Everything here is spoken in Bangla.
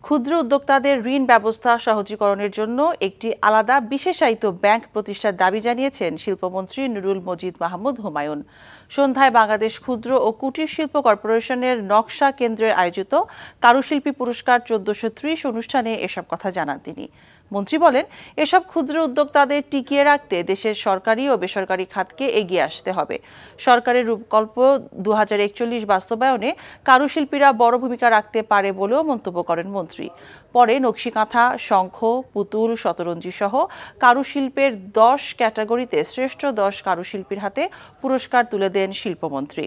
ক্ষুদ্র উদ্যোক্তাদের ঋণ ব্যবস্থা সহজীকরণের জন্য একটি আলাদা বিশেষায়িত ব্যাংক প্রতিষ্ঠার দাবি জানিয়েছেন শিল্পমন্ত্রী নুরুল মজিদ মাহমুদ হুমায়ুন। সন্ধ্যায় বাংলাদেশ ক্ষুদ্র ও কুটির শিল্প কর্পোরেশনের নকশা কেন্দ্রের আয়োজিত কারুশিল্পী পুরস্কার 1430 অনুষ্ঠানে এসব কথা জানান তিনি। মন্ত্রী বলেন, এসব ক্ষুদ্র উদ্যোক্তাদের টিকিয়ে রাখতে দেশের সরকারি ও বেসরকারি খাতকে এগিয়ে আসতে হবে। সরকারের রূপকল্প 2041 বাস্তবায়নে কারুশিল্পীরা বড় ভূমিকা রাখতে পারে বলেও মন্তব্য করেন মন্ত্রী। পরে নকশিকাঁথা, শঙ্খ, পুতুল, শতরঞ্জি সহ কারুশিল্পের 10 ক্যাটাগরিতে শ্রেষ্ঠ 10 কারুশিল্পীর হাতে পুরস্কার তুলে দেন শিল্পমন্ত্রী।